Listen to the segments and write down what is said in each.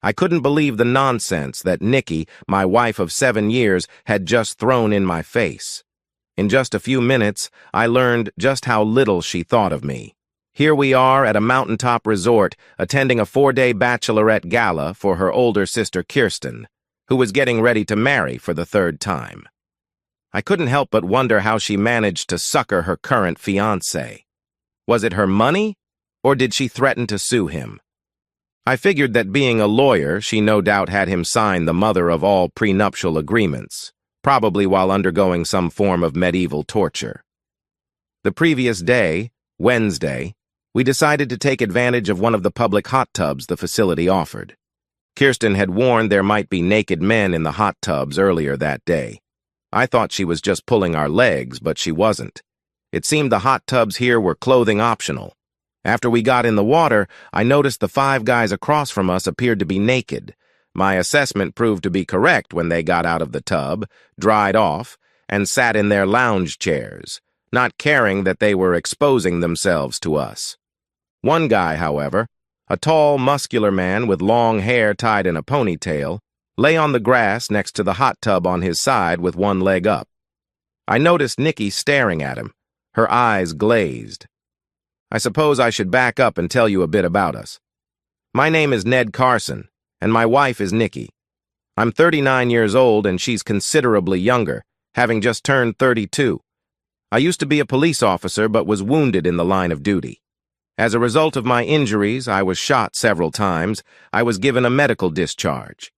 I couldn't believe the nonsense that Nikki, my wife of 7 years, had just thrown in my face. In just a few minutes, I learned just how little she thought of me. Here we are at a mountaintop resort, attending a 4-day bachelorette gala for her older sister Kirsten, who was getting ready to marry for the 3rd time. I couldn't help but wonder how she managed to sucker her current fiancé. Was it her money, or did she threaten to sue him? I figured that being a lawyer, she no doubt had him sign the mother of all prenuptial agreements, probably while undergoing some form of medieval torture. The previous day, Wednesday, we decided to take advantage of one of the public hot tubs the facility offered. Kirsten had warned there might be naked men in the hot tubs earlier that day. I thought she was just pulling our legs, but she wasn't. It seemed the hot tubs here were clothing optional. After we got in the water, I noticed the 5 guys across from us appeared to be naked. My assessment proved to be correct when they got out of the tub, dried off, and sat in their lounge chairs, not caring that they were exposing themselves to us. One guy, however, a tall, muscular man with long hair tied in a ponytail, lay on the grass next to the hot tub on his side with one leg up. I noticed Nikki staring at him, her eyes glazed. I suppose I should back up and tell you a bit about us. My name is Ned Carson, and my wife is Nikki. I'm 39 years old and she's considerably younger, having just turned 32. I used to be a police officer but was wounded in the line of duty. As a result of my injuries, I was shot several times. I was given a medical discharge.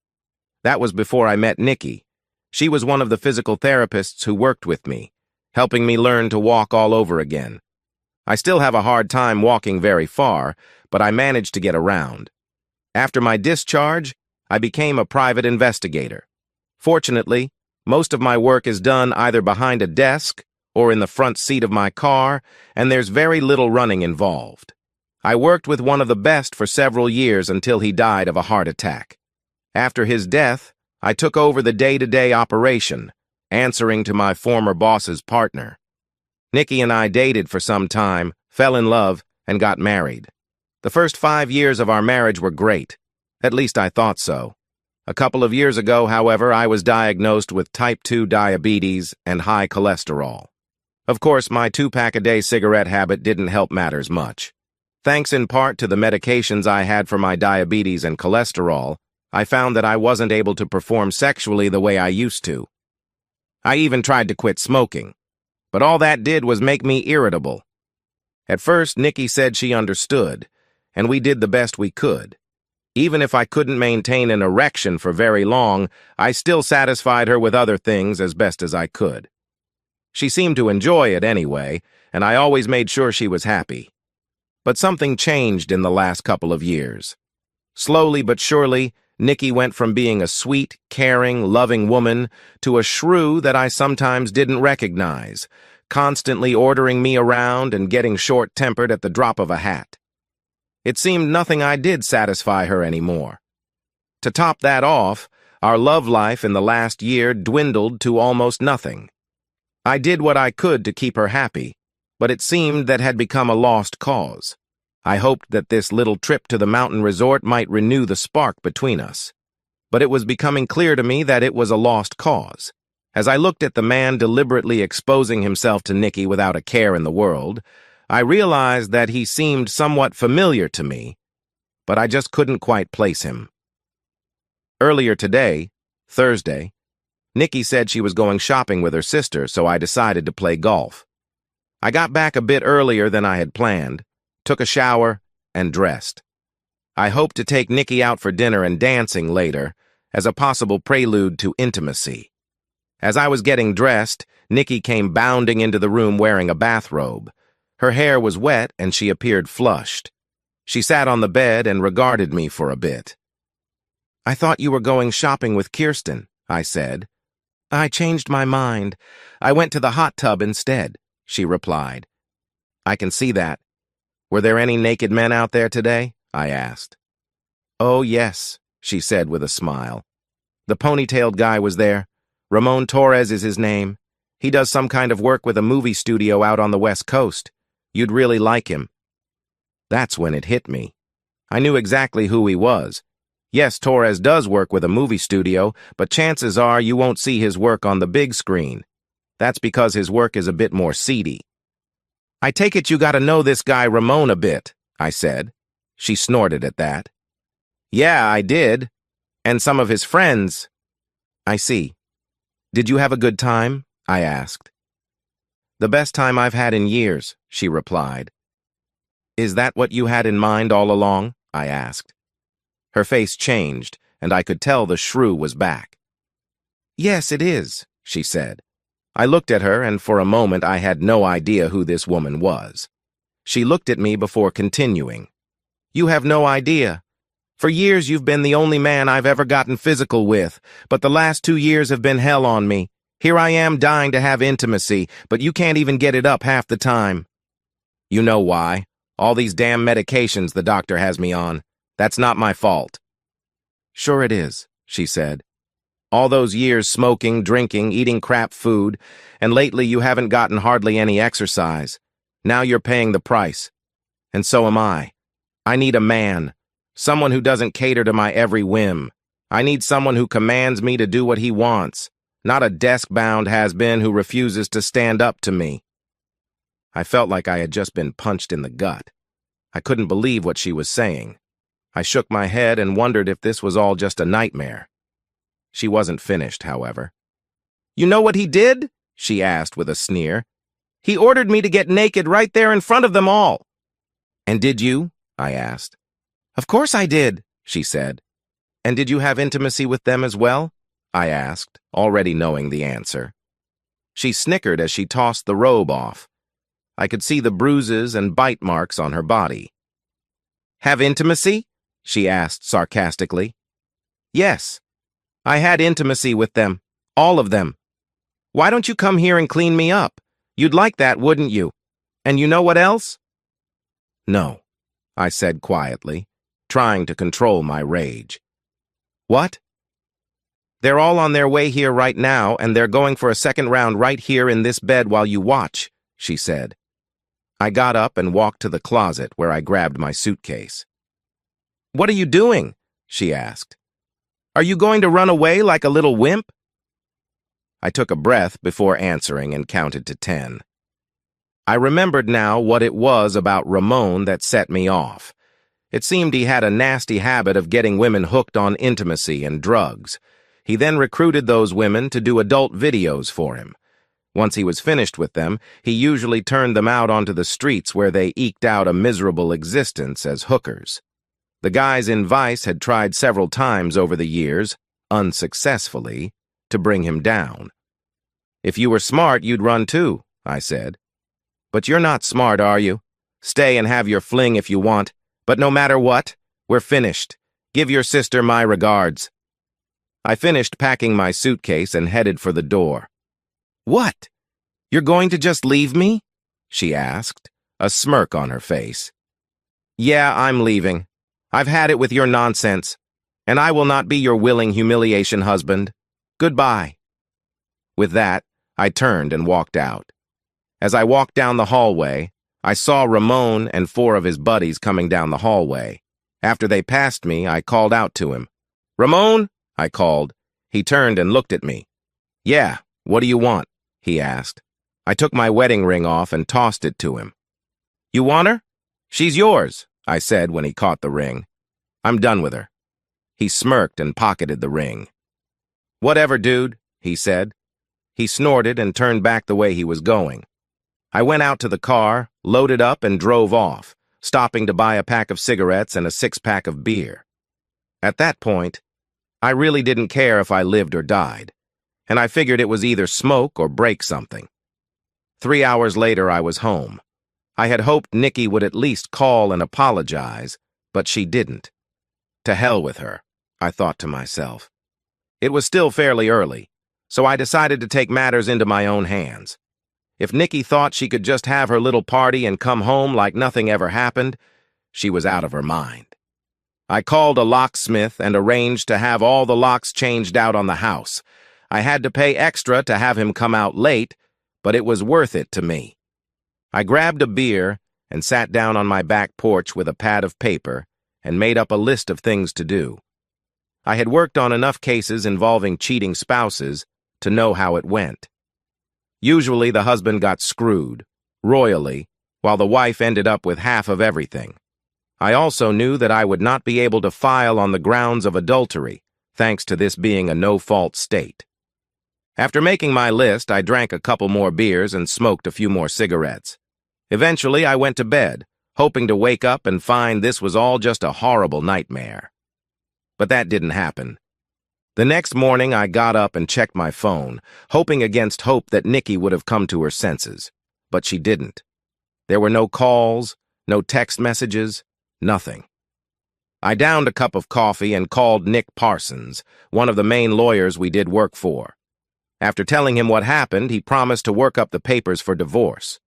That was before I met Nikki. She was one of the physical therapists who worked with me, helping me learn to walk all over again. I still have a hard time walking very far, but I managed to get around. After my discharge, I became a private investigator. Fortunately, most of my work is done either behind a desk or in the front seat of my car, and there's very little running involved. I worked with one of the best for several years until he died of a heart attack. After his death, I took over the day-to-day operation, answering to my former boss's partner. Nikki and I dated for some time, fell in love, and got married. The first 5 years of our marriage were great. At least I thought so. A couple of years ago, however, I was diagnosed with type 2 diabetes and high cholesterol. Of course, my 2-pack-a-day cigarette habit didn't help matters much. Thanks in part to the medications I had for my diabetes and cholesterol, I found that I wasn't able to perform sexually the way I used to. I even tried to quit smoking, but all that did was make me irritable. At first, Nikki said she understood, and we did the best we could. Even if I couldn't maintain an erection for very long, I still satisfied her with other things as best as I could. She seemed to enjoy it anyway, and I always made sure she was happy. But something changed in the last couple of years. Slowly but surely, Nikki went from being a sweet, caring, loving woman to a shrew that I sometimes didn't recognize, constantly ordering me around and getting short-tempered at the drop of a hat. It seemed nothing I did satisfy her anymore. To top that off, our love life in the last year dwindled to almost nothing. I did what I could to keep her happy, but it seemed that had become a lost cause. I hoped that this little trip to the mountain resort might renew the spark between us. But it was becoming clear to me that it was a lost cause. As I looked at the man deliberately exposing himself to Nikki without a care in the world, I realized that he seemed somewhat familiar to me, but I just couldn't quite place him. Earlier today, Thursday, Nikki said she was going shopping with her sister, so I decided to play golf. I got back a bit earlier than I had planned, took a shower, and dressed. I hoped to take Nikki out for dinner and dancing later, as a possible prelude to intimacy. As I was getting dressed, Nikki came bounding into the room wearing a bathrobe. Her hair was wet and she appeared flushed. She sat on the bed and regarded me for a bit. "I thought you were going shopping with Kirsten," I said. "I changed my mind. I went to the hot tub instead," she replied. "I can see that. Were there any naked men out there today?" I asked. "Oh, yes," she said with a smile. "The ponytailed guy was there. Ramon Torres is his name. He does some kind of work with a movie studio out on the West Coast. You'd really like him." That's when it hit me. I knew exactly who he was. Yes, Torres does work with a movie studio, but chances are you won't see his work on the big screen. That's because his work is a bit more seedy. I take it you gotta know this guy Ramon a bit, I said. She snorted at that. Yeah, I did. And some of his friends. I see. Did you have a good time? I asked. The best time I've had in years, she replied. Is that what you had in mind all along? I asked. Her face changed, and I could tell the shrew was back. Yes, it is, she said. I looked at her, and for a moment I had no idea who this woman was. She looked at me before continuing. You have no idea. For years you've been the only man I've ever gotten physical with, but the last 2 years have been hell on me. Here I am dying to have intimacy, but you can't even get it up half the time. You know why. All these damn medications the doctor has me on. That's not my fault. Sure it is, she said. All those years smoking, drinking, eating crap food, and lately you haven't gotten hardly any exercise. Now you're paying the price. And so am I. I need a man. Someone who doesn't cater to my every whim. I need someone who commands me to do what he wants, not a desk-bound has-been who refuses to stand up to me. I felt like I had just been punched in the gut. I couldn't believe what she was saying. I shook my head and wondered if this was all just a nightmare. She wasn't finished, however. You know what he did? She asked with a sneer. He ordered me to get naked right there in front of them all. And did you? I asked. Of course I did, she said. And did you have intimacy with them as well? I asked, already knowing the answer. She snickered as she tossed the robe off. I could see the bruises and bite marks on her body. Have intimacy? She asked sarcastically. Yes. I had intimacy with them. All of them. Why don't you come here and clean me up? You'd like that, wouldn't you? And you know what else? No, I said quietly, trying to control my rage. What? They're all on their way here right now, and they're going for a second round right here in this bed while you watch, she said. I got up and walked to the closet where I grabbed my suitcase. What are you doing? She asked. Are you going to run away like a little wimp? I took a breath before answering and counted to 10. I remembered now what it was about Ramon that set me off. It seemed he had a nasty habit of getting women hooked on intimacy and drugs. He then recruited those women to do adult videos for him. Once he was finished with them, he usually turned them out onto the streets where they eked out a miserable existence as hookers. The guys in Vice had tried several times over the years, unsuccessfully, to bring him down. If you were smart, you'd run too, I said. But you're not smart, are you? Stay and have your fling if you want, but no matter what, we're finished. Give your sister my regards. I finished packing my suitcase and headed for the door. What? You're going to just leave me? She asked, a smirk on her face. Yeah, I'm leaving. I've had it with your nonsense, and I will not be your willing humiliation husband. Goodbye. With that, I turned and walked out. As I walked down the hallway, I saw Ramon and 4 of his buddies coming down the hallway. After they passed me, I called out to him. Ramon, I called. He turned and looked at me. Yeah, what do you want? He asked. I took my wedding ring off and tossed it to him. You want her? She's yours, I said when he caught the ring. I'm done with her. He smirked and pocketed the ring. Whatever, dude, he said. He snorted and turned back the way he was going. I went out to the car, loaded up, and drove off, stopping to buy a pack of cigarettes and a 6-pack of beer. At that point, I really didn't care if I lived or died, and I figured it was either smoke or break something. 3 hours later, I was home. I had hoped Nikki would at least call and apologize, but she didn't. To hell with her, I thought to myself. It was still fairly early, so I decided to take matters into my own hands. If Nikki thought she could just have her little party and come home like nothing ever happened, she was out of her mind. I called a locksmith and arranged to have all the locks changed out on the house. I had to pay extra to have him come out late, but it was worth it to me. I grabbed a beer and sat down on my back porch with a pad of paper and made up a list of things to do. I had worked on enough cases involving cheating spouses to know how it went. Usually the husband got screwed, royally, while the wife ended up with half of everything. I also knew that I would not be able to file on the grounds of adultery, thanks to this being a no-fault state. After making my list, I drank a couple more beers and smoked a few more cigarettes. Eventually, I went to bed, hoping to wake up and find this was all just a horrible nightmare. But that didn't happen. The next morning, I got up and checked my phone, hoping against hope that Nikki would have come to her senses. But she didn't. There were no calls, no text messages, nothing. I downed a cup of coffee and called Nick Parsons, one of the main lawyers we did work for. After telling him what happened, he promised to work up the papers for divorce.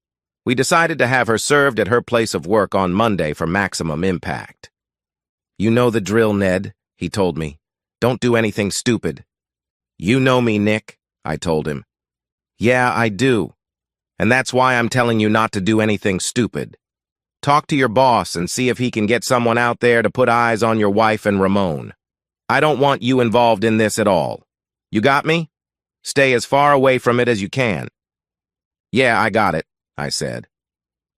We decided to have her served at her place of work on Monday for maximum impact. "You know the drill, Ned," he told me. "Don't do anything stupid." "You know me, Nick," I told him. "Yeah, I do. And that's why I'm telling you not to do anything stupid. Talk to your boss and see if he can get someone out there to put eyes on your wife and Ramon. I don't want you involved in this at all. You got me? Stay as far away from it as you can." "Yeah, I got it," I said.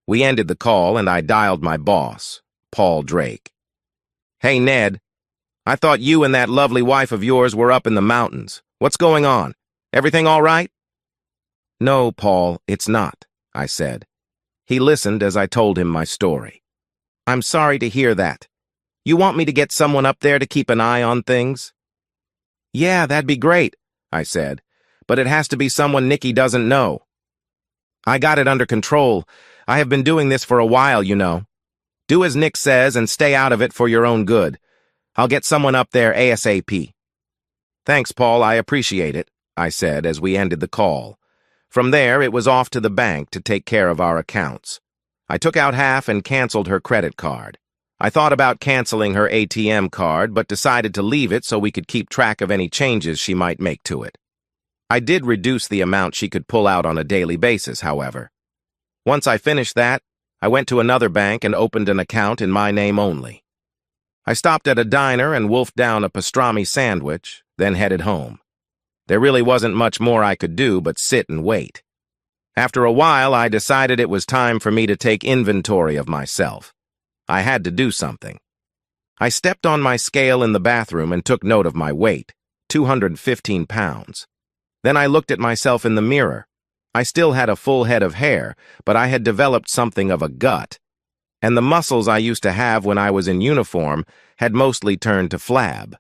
We ended the call and I dialed my boss, Paul Drake. "Hey, Ned, I thought you and that lovely wife of yours were up in the mountains. What's going on? Everything all right?" "No, Paul, it's not," I said. He listened as I told him my story. "I'm sorry to hear that. You want me to get someone up there to keep an eye on things?" "Yeah, that'd be great," I said, "but it has to be someone Nikki doesn't know. I got it under control. I have been doing this for a while, you know. Do as Nick says and stay out of it for your own good. I'll get someone up there ASAP." "Thanks, Paul, I appreciate it," I said as we ended the call. From there, it was off to the bank to take care of our accounts. I took out half and canceled her credit card. I thought about canceling her ATM card, but decided to leave it so we could keep track of any changes she might make to it. I did reduce the amount she could pull out on a daily basis, however. Once I finished that, I went to another bank and opened an account in my name only. I stopped at a diner and wolfed down a pastrami sandwich, then headed home. There really wasn't much more I could do but sit and wait. After a while, I decided it was time for me to take inventory of myself. I had to do something. I stepped on my scale in the bathroom and took note of my weight, 215 pounds. Then I looked at myself in the mirror. I still had a full head of hair, but I had developed something of a gut. And the muscles I used to have when I was in uniform had mostly turned to flab.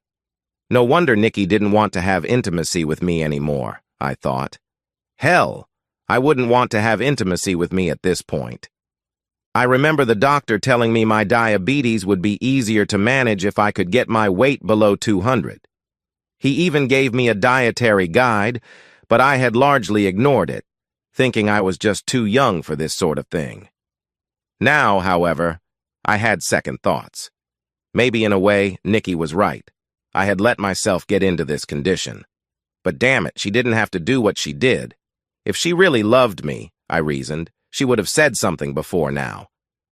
No wonder Nikki didn't want to have intimacy with me anymore, I thought. Hell, I wouldn't want to have intimacy with me at this point. I remember the doctor telling me my diabetes would be easier to manage if I could get my weight below 200. He even gave me a dietary guide, but I had largely ignored it, thinking I was just too young for this sort of thing. Now, however, I had second thoughts. Maybe in a way, Nikki was right. I had let myself get into this condition. But damn it, she didn't have to do what she did. If she really loved me, I reasoned, she would have said something before now.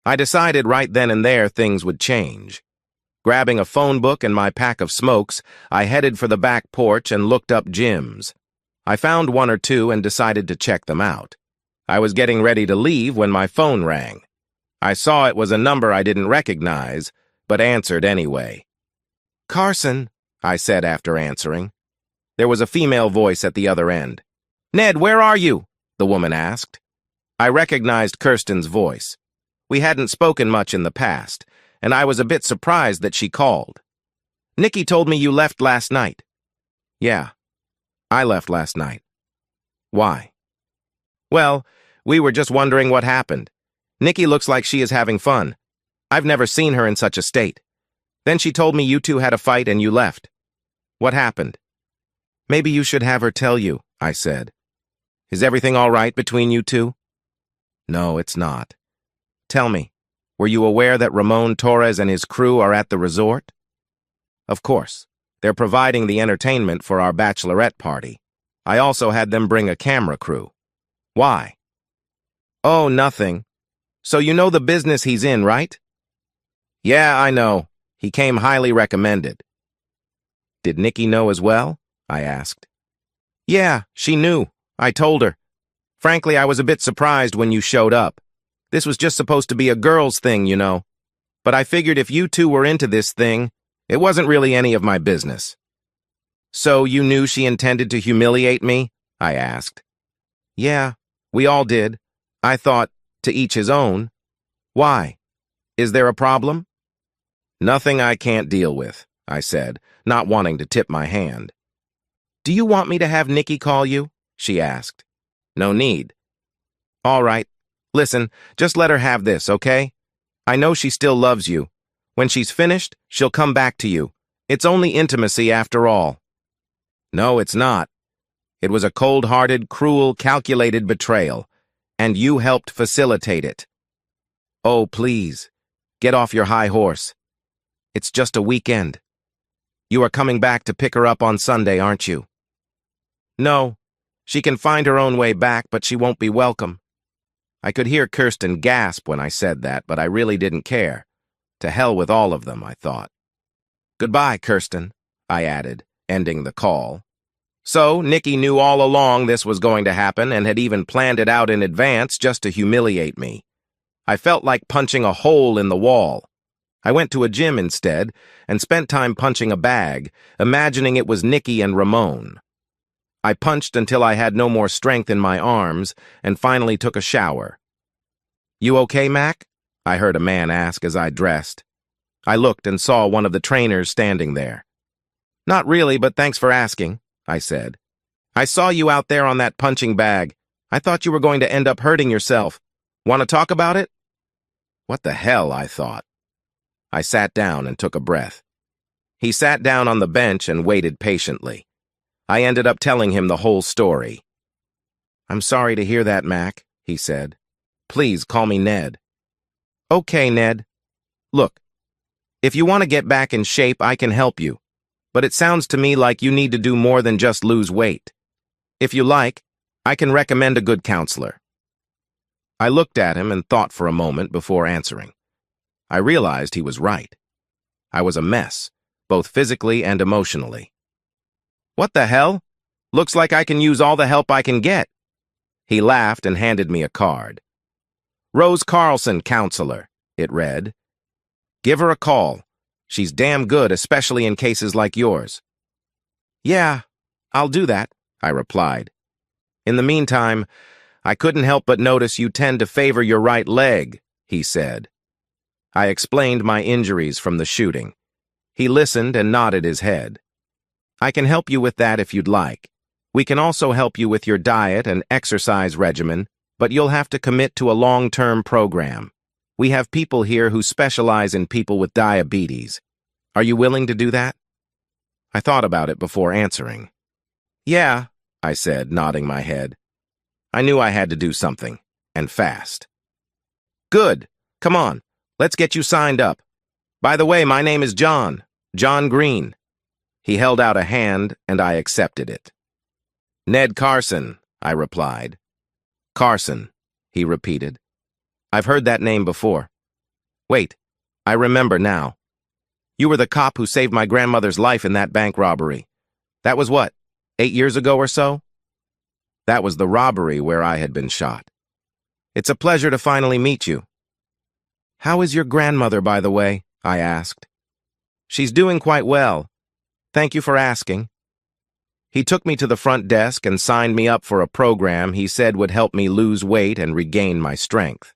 I decided right then and there things would change. Grabbing a phone book and my pack of smokes, I headed for the back porch and looked up gyms. I found one or two and decided to check them out. I was getting ready to leave when my phone rang. I saw it was a number I didn't recognize, but answered anyway. "Carson," I said after answering. There was a female voice at the other end. "Ned, where are you?" the woman asked. I recognized Kirsten's voice. We hadn't spoken much in the past, and I was a bit surprised that she called. "Nikki told me you left last night." "Yeah, I left last night." "Why?" "Well, we were just wondering what happened. Nikki looks like she is having fun. I've never seen her in such a state. Then she told me you two had a fight and you left. What happened?" "Maybe you should have her tell you," I said. "Is everything all right between you two?" "No, it's not. Tell me, were you aware that Ramon Torres and his crew are at the resort?" "Of course. They're providing the entertainment for our bachelorette party. I also had them bring a camera crew." "Why?" "Oh, nothing. So you know the business he's in, right?" "Yeah, I know. He came highly recommended." Did Nikki know as well? I asked. Yeah, she knew. I told her. Frankly, I was a bit surprised when you showed up. This was just supposed to be a girls' thing, you know. But I figured if you two were into this thing, it wasn't really any of my business. So you knew she intended to humiliate me? I asked. Yeah, we all did. I thought, to each his own. Why? Is there a problem? Nothing I can't deal with, I said, not wanting to tip my hand. Do you want me to have Nikki call you? She asked. No need. All right. Listen, just let her have this, okay? I know she still loves you. When she's finished, she'll come back to you. It's only intimacy after all. No, it's not. It was a cold-hearted, cruel, calculated betrayal, and you helped facilitate it. Oh, please, get off your high horse. It's just a weekend. You are coming back to pick her up on Sunday, aren't you? No, she can find her own way back, but she won't be welcome. I could hear Kirsten gasp when I said that, but I really didn't care. To hell with all of them, I thought. Goodbye, Kirsten, I added, ending the call. So, Nikki knew all along this was going to happen and had even planned it out in advance just to humiliate me. I felt like punching a hole in the wall. I went to a gym instead and spent time punching a bag, imagining it was Nikki and Ramon. I punched until I had no more strength in my arms and finally took a shower. You okay, Mac? I heard a man ask as I dressed. I looked and saw one of the trainers standing there. Not really, but thanks for asking, I said. I saw you out there on that punching bag. I thought you were going to end up hurting yourself. Want to talk about it? What the hell, I thought. I sat down and took a breath. He sat down on the bench and waited patiently. I ended up telling him the whole story. I'm sorry to hear that, Mac, he said. Please call me Ned. Okay, Ned. Look, if you want to get back in shape, I can help you. But it sounds to me like you need to do more than just lose weight. If you like, I can recommend a good counselor. I looked at him and thought for a moment before answering. I realized he was right. I was a mess, both physically and emotionally. What the hell? Looks like I can use all the help I can get. He laughed and handed me a card. Rose Carlson, counselor, it read. Give her a call. She's damn good, especially in cases like yours. Yeah, I'll do that, I replied. In the meantime, I couldn't help but notice you tend to favor your right leg, he said. I explained my injuries from the shooting. He listened and nodded his head. I can help you with that if you'd like. We can also help you with your diet and exercise regimen, but you'll have to commit to a long-term program. We have people here who specialize in people with diabetes. Are you willing to do that? I thought about it before answering. Yeah, I said, nodding my head. I knew I had to do something, and fast. Good. Come on, let's get you signed up. By the way, my name is John Green. He held out a hand, and I accepted it. Ned Carson, I replied. Carson, he repeated. I've heard that name before. Wait, I remember now. You were the cop who saved my grandmother's life in that bank robbery. That was what, 8 years ago or so? That was the robbery where I had been shot. It's a pleasure to finally meet you. How is your grandmother, by the way? I asked. She's doing quite well. Thank you for asking. He took me to the front desk and signed me up for a program he said would help me lose weight and regain my strength.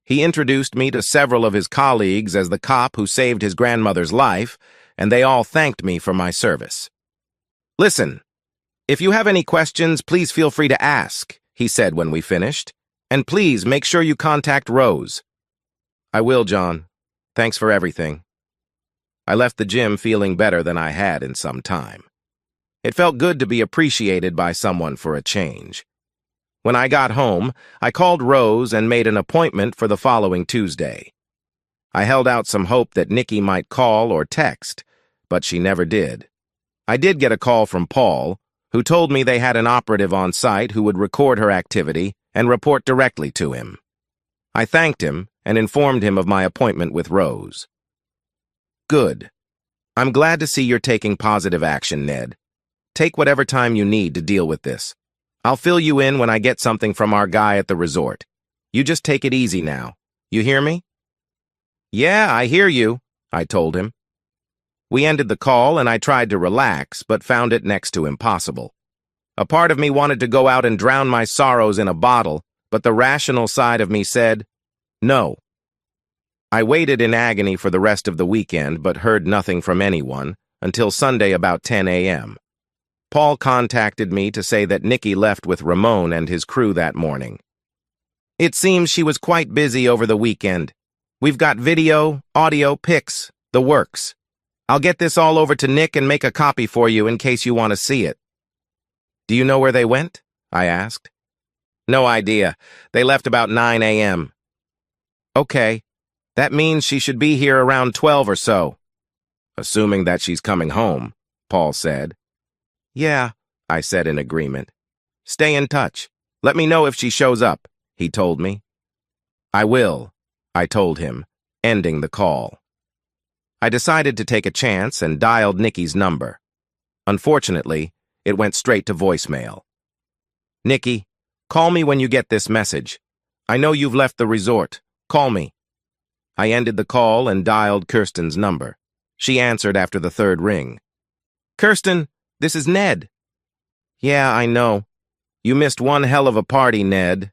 He introduced me to several of his colleagues as the cop who saved his grandmother's life, and they all thanked me for my service. Listen, if you have any questions, please feel free to ask, he said when we finished, and please make sure you contact Rose. I will, John. Thanks for everything. I left the gym feeling better than I had in some time. It felt good to be appreciated by someone for a change. When I got home, I called Rose and made an appointment for the following Tuesday. I held out some hope that Nikki might call or text, but she never did. I did get a call from Paul, who told me they had an operative on site who would record her activity and report directly to him. I thanked him and informed him of my appointment with Rose. Good. I'm glad to see you're taking positive action, Ned. Take whatever time you need to deal with this. I'll fill you in when I get something from our guy at the resort. You just take it easy now. You hear me? Yeah, I hear you, I told him. We ended the call and I tried to relax, but found it next to impossible. A part of me wanted to go out and drown my sorrows in a bottle, but the rational side of me said, no. I waited in agony for the rest of the weekend, but heard nothing from anyone until Sunday about 10 a.m. Paul contacted me to say that Nikki left with Ramon and his crew that morning. It seems she was quite busy over the weekend. We've got video, audio, pics, the works. I'll get this all over to Nick and make a copy for you in case you want to see it. Do you know where they went? I asked. No idea. They left about 9 a.m. Okay. That means she should be here around 12 or so. Assuming that she's coming home, Paul said. Yeah, I said in agreement. Stay in touch. Let me know if she shows up, he told me. I will, I told him, ending the call. I decided to take a chance and dialed Nikki's number. Unfortunately, it went straight to voicemail. Nikki, call me when you get this message. I know you've left the resort. Call me. I ended the call and dialed Kirsten's number. She answered after the third ring. Kirsten, this is Ned. Yeah, I know. You missed one hell of a party, Ned.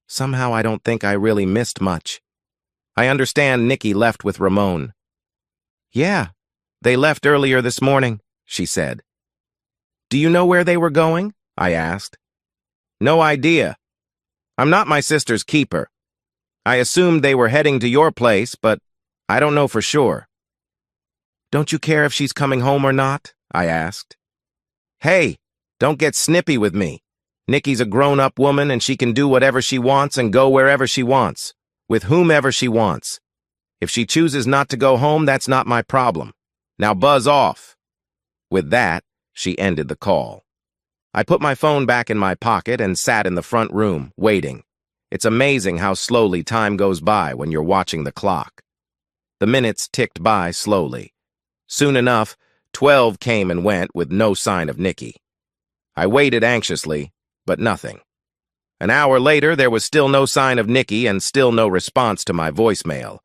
Somehow I don't think I really missed much. I understand Nikki left with Ramon. Yeah, they left earlier this morning, she said. Do you know where they were going? I asked. No idea. I'm not my sister's keeper. I assumed they were heading to your place, but I don't know for sure. Don't you care if she's coming home or not? I asked. Hey, don't get snippy with me. Nikki's a grown-up woman and she can do whatever she wants and go wherever she wants, with whomever she wants. If she chooses not to go home, that's not my problem. Now buzz off. With that, she ended the call. I put my phone back in my pocket and sat in the front room, waiting. It's amazing how slowly time goes by when you're watching the clock. The minutes ticked by slowly. Soon enough, 12 came and went with no sign of Nikki. I waited anxiously, but nothing. An hour later, there was still no sign of Nikki and still no response to my voicemail.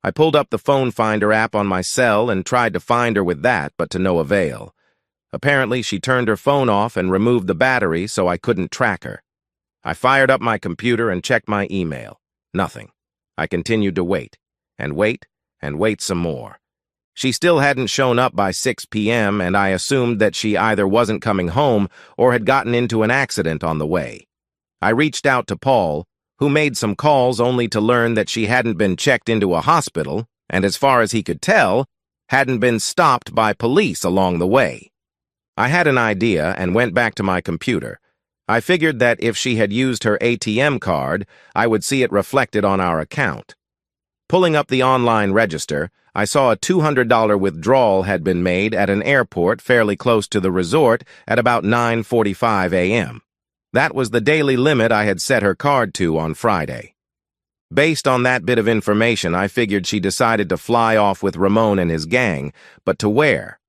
I pulled up the phone finder app on my cell and tried to find her with that, but to no avail. Apparently, she turned her phone off and removed the battery so I couldn't track her. I fired up my computer and checked my email. Nothing. I continued to wait, and wait, and wait some more. She still hadn't shown up by 6 p.m., and I assumed that she either wasn't coming home or had gotten into an accident on the way. I reached out to Paul, who made some calls only to learn that she hadn't been checked into a hospital, and as far as he could tell, hadn't been stopped by police along the way. I had an idea and went back to my computer. I figured that if she had used her ATM card, I would see it reflected on our account. Pulling up the online register, I saw a $200 withdrawal had been made at an airport fairly close to the resort at about 9:45 a.m. That was the daily limit I had set her card to on Friday. Based on that bit of information, I figured she decided to fly off with Ramon and his gang, but to where?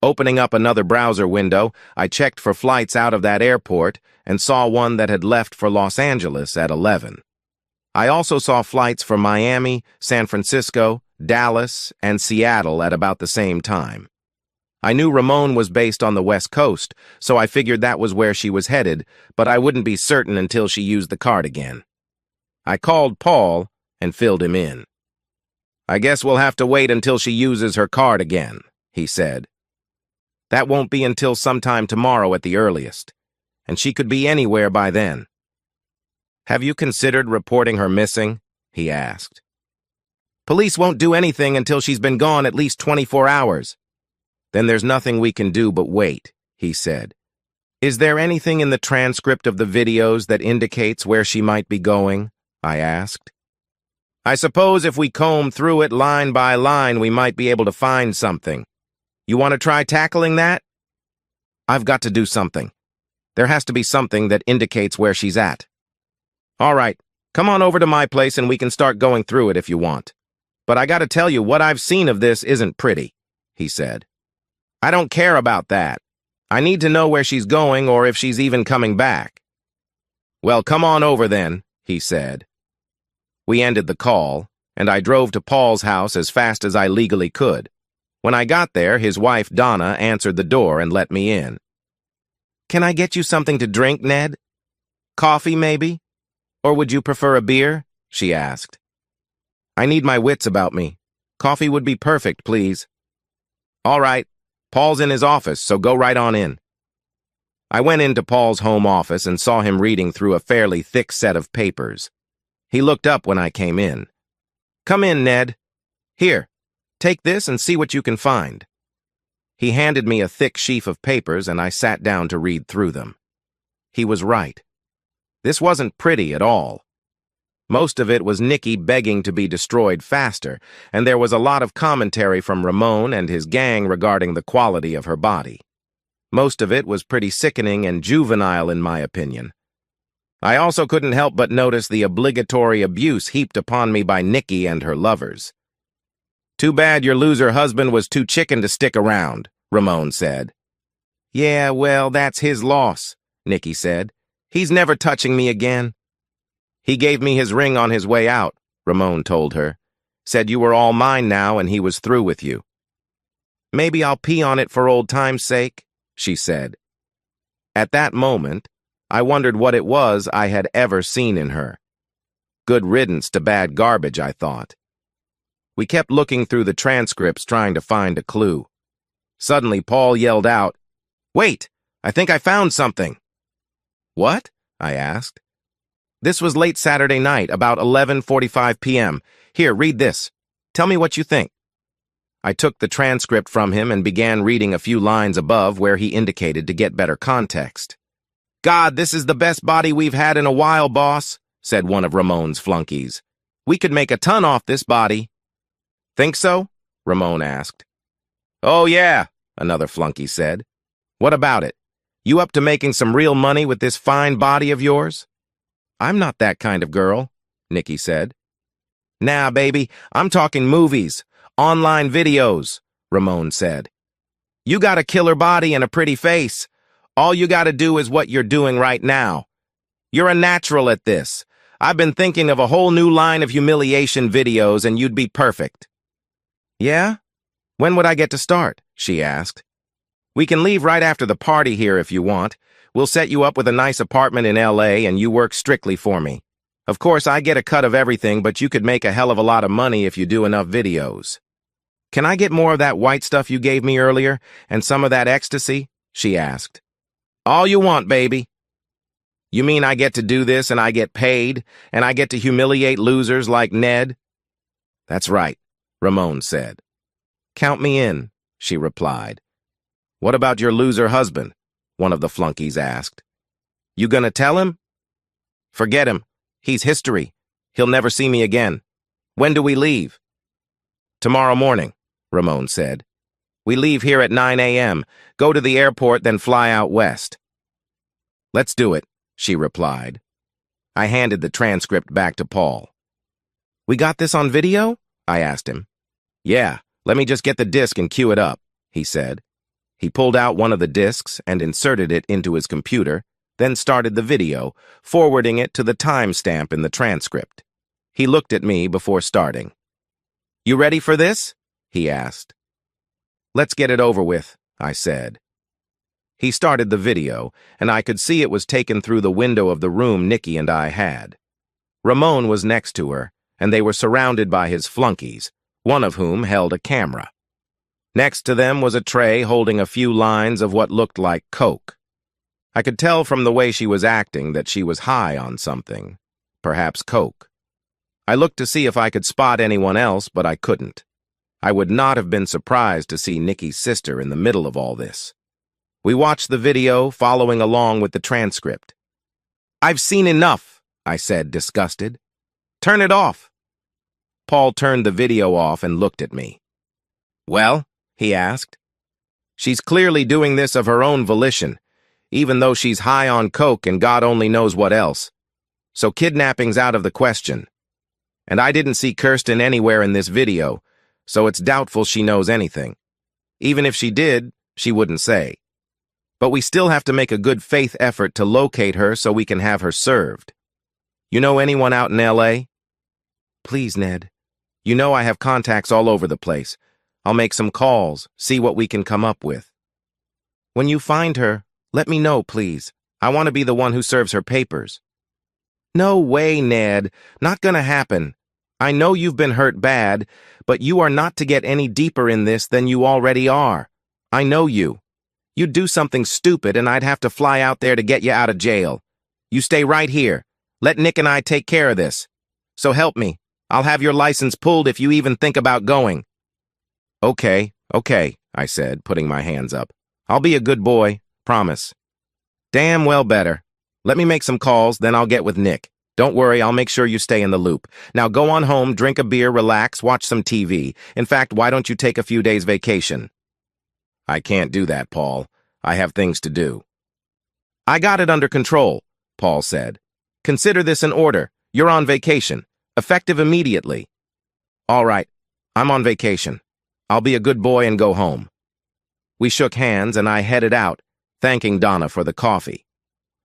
Opening up another browser window, I checked for flights out of that airport and saw one that had left for Los Angeles at 11. I also saw flights for Miami, San Francisco, Dallas, and Seattle at about the same time. I knew Ramon was based on the West Coast, so I figured that was where she was headed, but I wouldn't be certain until she used the card again. I called Paul and filled him in. I guess we'll have to wait until she uses her card again, he said. That won't be until sometime tomorrow at the earliest, and she could be anywhere by then. Have you considered reporting her missing? He asked. Police won't do anything until she's been gone at least 24 hours. Then there's nothing we can do but wait, he said. Is there anything in the transcript of the videos that indicates where she might be going? I asked. I suppose if we comb through it line by line, we might be able to find something. You want to try tackling that? I've got to do something. There has to be something that indicates where she's at. All right, come on over to my place and we can start going through it if you want. But I gotta tell you, what I've seen of this isn't pretty. he said. I don't care about that. I need to know where she's going or if she's even coming back. Well, come on over then, he said. We ended the call, and I drove to Paul's house as fast as I legally could. When I got there, his wife, Donna, answered the door and let me in. Can I get you something to drink, Ned? Coffee, maybe? Or would you prefer a beer? She asked. I need my wits about me. Coffee would be perfect, please. All right. Paul's in his office, so go right on in. I went into Paul's home office and saw him reading through a fairly thick set of papers. He looked up when I came in. Come in, Ned. Here, take this and see what you can find. He handed me a thick sheaf of papers and I sat down to read through them. He was right. This wasn't pretty at all. Most of it was Nikki begging to be destroyed faster, and there was a lot of commentary from Ramon and his gang regarding the quality of her body. Most of it was pretty sickening and juvenile in my opinion. I also couldn't help but notice the obligatory abuse heaped upon me by Nikki and her lovers. Too bad your loser husband was too chicken to stick around, Ramon said. Yeah, well, that's his loss, Nikki said. He's never touching me again. He gave me his ring on his way out, Ramon told her. Said you were all mine now and he was through with you. Maybe I'll pee on it for old time's sake, she said. At that moment, I wondered what it was I had ever seen in her. Good riddance to bad garbage, I thought. We kept looking through the transcripts trying to find a clue. Suddenly, Paul yelled out, Wait, I think I found something. What? I asked. This was late Saturday night, about 11:45 p.m. Here, read this. Tell me what you think. I took the transcript from him and began reading a few lines above where he indicated to get better context. God, this is the best body we've had in a while, boss, said one of Ramon's flunkies. We could make a ton off this body. Think so? Ramon asked. Oh, yeah, another flunky said. What about it? You up to making some real money with this fine body of yours? I'm not that kind of girl, Nikki said. Nah, baby, I'm talking movies, online videos, Ramon said. You got a killer body and a pretty face. All you gotta do is what you're doing right now. You're a natural at this. I've been thinking of a whole new line of humiliation videos and you'd be perfect. Yeah? When would I get to start? She asked. We can leave right after the party here if you want. We'll set you up with a nice apartment in L.A. and you work strictly for me. Of course, I get a cut of everything, but you could make a hell of a lot of money if you do enough videos. Can I get more of that white stuff you gave me earlier and some of that ecstasy? She asked. All you want, baby. You mean I get to do this and I get paid and I get to humiliate losers like Ned? That's right, Ramon said. Count me in, she replied. What about your loser husband? One of the flunkies asked. You gonna tell him? Forget him. He's history. He'll never see me again. When do we leave? Tomorrow morning, Ramon said. We leave here at 9 a.m., go to the airport, then fly out west. Let's do it, she replied. I handed the transcript back to Paul. We got this on video? I asked him. Yeah, let me just get the disc and cue it up, he said. He pulled out one of the discs and inserted it into his computer, then started the video, forwarding it to the timestamp in the transcript. He looked at me before starting. You ready for this? He asked. Let's get it over with, I said. He started the video, and I could see it was taken through the window of the room Nikki and I had. Ramon was next to her, and they were surrounded by his flunkies, one of whom held a camera. Next to them was a tray holding a few lines of what looked like coke. I could tell from the way she was acting that she was high on something, perhaps coke. I looked to see if I could spot anyone else, but I couldn't. I would not have been surprised to see Nikki's sister in the middle of all this. We watched the video, following along with the transcript. I've seen enough, I said, disgusted. Turn it off. Paul turned the video off and looked at me. Well? He asked. She's clearly doing this of her own volition, even though she's high on coke and God only knows what else. So kidnapping's out of the question. And I didn't see Kirsten anywhere in this video, so it's doubtful she knows anything. Even if she did, she wouldn't say. But we still have to make a good faith effort to locate her so we can have her served. You know anyone out in L.A.? Please, Ned. You know I have contacts all over the place. I'll make some calls, see what we can come up with. When you find her, let me know, please. I want to be the one who serves her papers. No way, Ned. Not gonna happen. I know you've been hurt bad, but you are not to get any deeper in this than you already are. I know you. You'd do something stupid and I'd have to fly out there to get you out of jail. You stay right here. Let Nick and I take care of this. So help me. I'll have your license pulled if you even think about going. Okay, I said, putting my hands up. I'll be a good boy, promise. Damn well better. Let me make some calls, then I'll get with Nick. Don't worry, I'll make sure you stay in the loop. Now go on home, drink a beer, relax, watch some TV. In fact, why don't you take a few days vacation? I can't do that, Paul. I have things to do. I got it under control, Paul said. Consider this an order. You're on vacation. Effective immediately. All right, I'm on vacation. I'll be a good boy and go home. We shook hands and I headed out, thanking Donna for the coffee.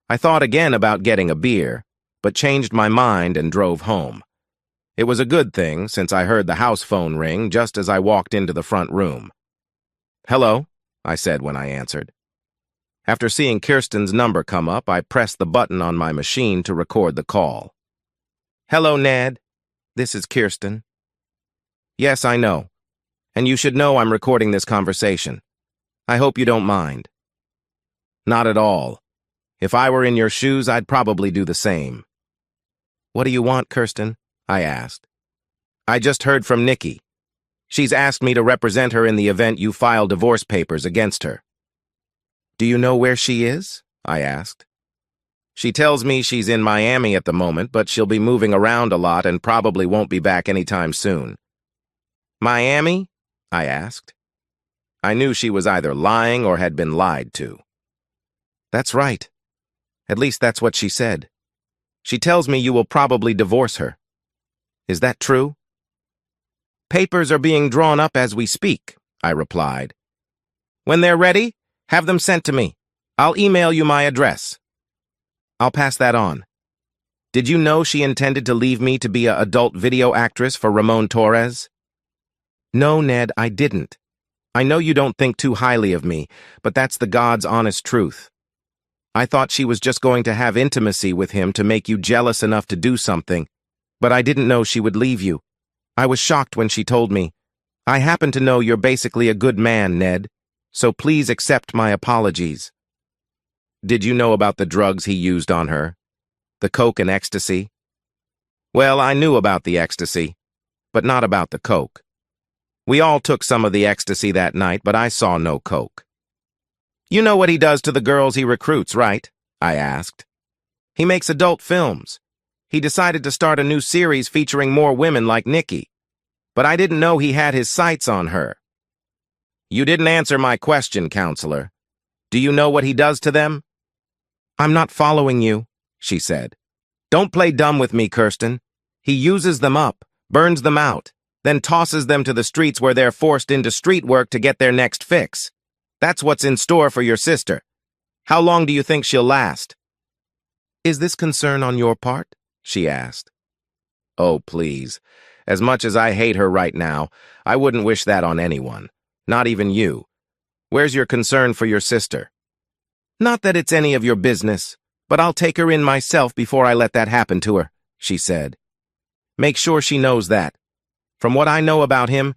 I thought again about getting a beer, but changed my mind and drove home. It was a good thing since I heard the house phone ring just as I walked into the front room. Hello, I said when I answered. After seeing Kirsten's number come up, I pressed the button on my machine to record the call. Hello, Ned. This is Kirsten. Yes, I know. And you should know I'm recording this conversation. I hope you don't mind. Not at all. If I were in your shoes, I'd probably do the same. What do you want, Kirsten? I asked. I just heard from Nikki. She's asked me to represent her in the event you file divorce papers against her. Do you know where she is? I asked. She tells me she's in Miami at the moment, but she'll be moving around a lot and probably won't be back anytime soon. Miami? I asked. I knew she was either lying or had been lied to. That's right. At least that's what she said. She tells me you will probably divorce her. Is that true? Papers are being drawn up as we speak, I replied. When they're ready, have them sent to me. I'll email you my address. I'll pass that on. Did you know she intended to leave me to be an adult video actress for Ramon Torres? No, Ned, I didn't. I know you don't think too highly of me, but that's the God's honest truth. I thought she was just going to have intimacy with him to make you jealous enough to do something, but I didn't know she would leave you. I was shocked when she told me. I happen to know you're basically a good man, Ned, so please accept my apologies. Did you know about the drugs he used on her? The coke and ecstasy? Well, I knew about the ecstasy, but not about the coke. We all took some of the ecstasy that night, but I saw no coke. You know what he does to the girls he recruits, right? I asked. He makes adult films. He decided to start a new series featuring more women like Nikki. But I didn't know he had his sights on her. You didn't answer my question, counselor. Do you know what he does to them? I'm not following you, she said. Don't play dumb with me, Kirsten. He uses them up, burns them out, then tosses them to the streets where they're forced into street work to get their next fix. That's what's in store for your sister. How long do you think she'll last? Is this concern on your part? She asked. Oh, please. As much as I hate her right now, I wouldn't wish that on anyone. Not even you. Where's your concern for your sister? Not that it's any of your business, but I'll take her in myself before I let that happen to her, she said. Make sure she knows that. From what I know about him,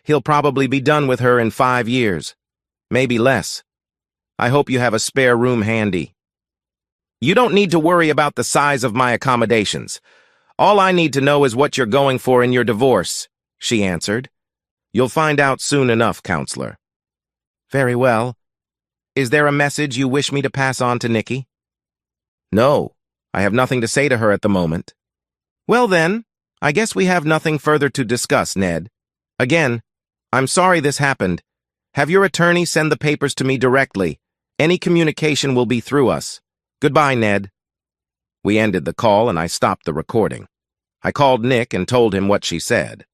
he'll probably be done with her in 5 years. Maybe less. I hope you have a spare room handy. You don't need to worry about the size of my accommodations. All I need to know is what you're going for in your divorce, she answered. You'll find out soon enough, counselor. Very well. Is there a message you wish me to pass on to Nikki? No, I have nothing to say to her at the moment. Well then, I guess we have nothing further to discuss, Ned. Again, I'm sorry this happened. Have your attorney send the papers to me directly. Any communication will be through us. Goodbye, Ned. We ended the call and I stopped the recording. I called Nick and told him what she said.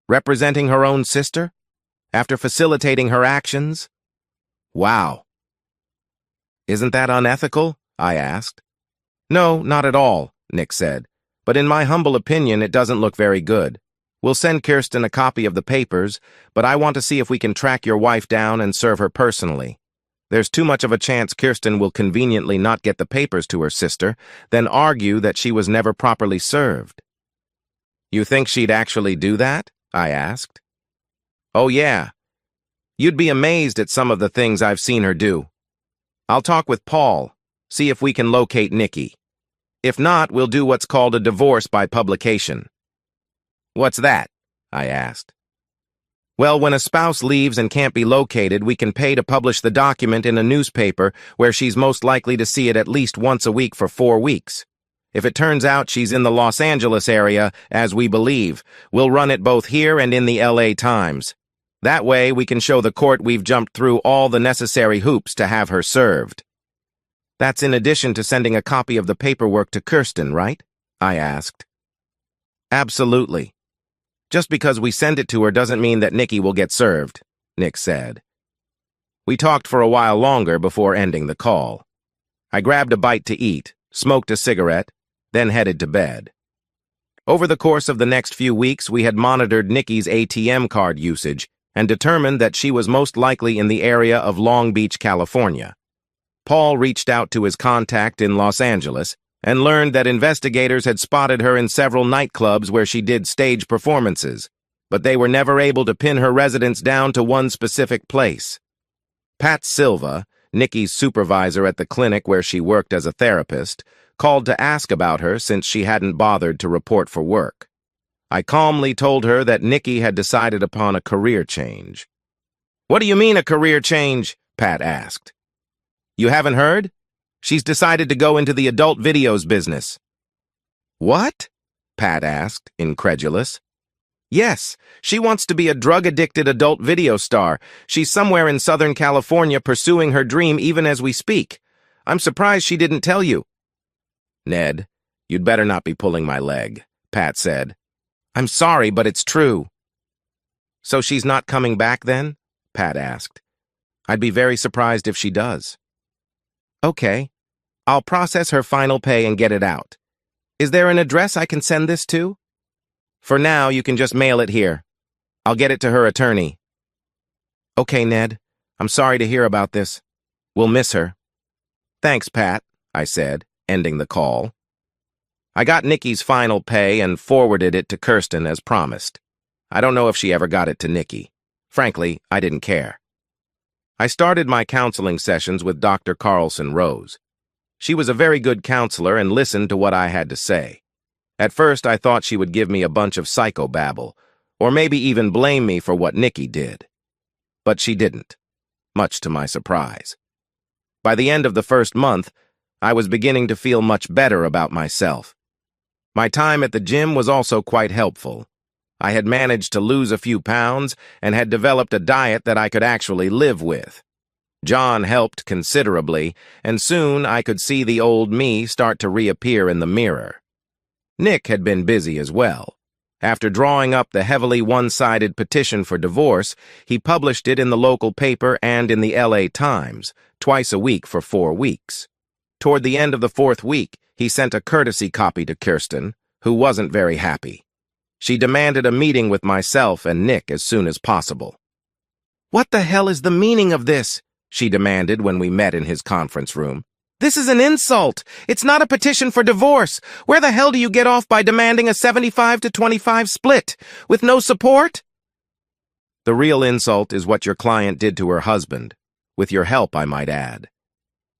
Representing her own sister? after facilitating her actions? Wow. Isn't that unethical? I asked. No, not at all, Nick said. But in my humble opinion, it doesn't look very good. We'll send Kirsten a copy of the papers, but I want to see if we can track your wife down and serve her personally. There's too much of a chance Kirsten will conveniently not get the papers to her sister, then argue that she was never properly served. You think she'd actually do that? I asked. Oh, yeah. You'd be amazed at some of the things I've seen her do. I'll talk with Paul, see if we can locate Nikki. If not, we'll do what's called a divorce by publication. What's that? I asked. Well, when a spouse leaves and can't be located, we can pay to publish the document in a newspaper where she's most likely to see it at least once a week for 4 weeks. If it turns out she's in the Los Angeles area, as we believe, we'll run it both here and in the LA Times. That way, we can show the court we've jumped through all the necessary hoops to have her served. That's in addition to sending a copy of the paperwork to Kirsten, right? I asked. Absolutely. Just because we send it to her doesn't mean that Nikki will get served, Nick said. We talked for a while longer before ending the call. I grabbed a bite to eat, smoked a cigarette, then headed to bed. Over the course of the next few weeks, we had monitored Nikki's ATM card usage and determined that she was most likely in the area of Long Beach, California. Paul reached out to his contact in Los Angeles and learned that investigators had spotted her in several nightclubs where she did stage performances, but they were never able to pin her residence down to one specific place. Pat Silva, Nikki's supervisor at the clinic where she worked as a therapist, called to ask about her since she hadn't bothered to report for work. I calmly told her that Nikki had decided upon a career change. What do you mean a career change? Pat asked. You haven't heard? She's decided to go into the adult videos business. What? Pat asked, incredulous. Yes, she wants to be a drug-addicted adult video star. She's somewhere in Southern California pursuing her dream even as we speak. I'm surprised she didn't tell you. Ned, you'd better not be pulling my leg, Pat said. I'm sorry, but it's true. So she's not coming back then? Pat asked. I'd be very surprised if she does. Okay. I'll process her final pay and get it out. Is there an address I can send this to? For now, you can just mail it here. I'll get it to her attorney. Okay, Ned. I'm sorry to hear about this. We'll miss her. Thanks, Pat, I said, ending the call. I got Nikki's final pay and forwarded it to Kirsten as promised. I don't know if she ever got it to Nikki. Frankly, I didn't care. I started my counseling sessions with Dr. Carlson Rose. She was a very good counselor and listened to what I had to say. At first, I thought she would give me a bunch of psychobabble, or maybe even blame me for what Nikki did. But she didn't, much to my surprise. By the end of the first month, I was beginning to feel much better about myself. My time at the gym was also quite helpful. I had managed to lose a few pounds and had developed a diet that I could actually live with. John helped considerably, and soon I could see the old me start to reappear in the mirror. Nick had been busy as well. After drawing up the heavily one-sided petition for divorce, he published it in the local paper and in the LA Times, twice a week for 4 weeks. Toward the end of the 4th week, he sent a courtesy copy to Kirsten, who wasn't very happy. She demanded a meeting with myself and Nick as soon as possible. What the hell is the meaning of this? She demanded when we met in his conference room. This is an insult. It's not a petition for divorce. Where the hell do you get off by demanding a 75-25 split, with no support? The real insult is what your client did to her husband, with your help, I might add.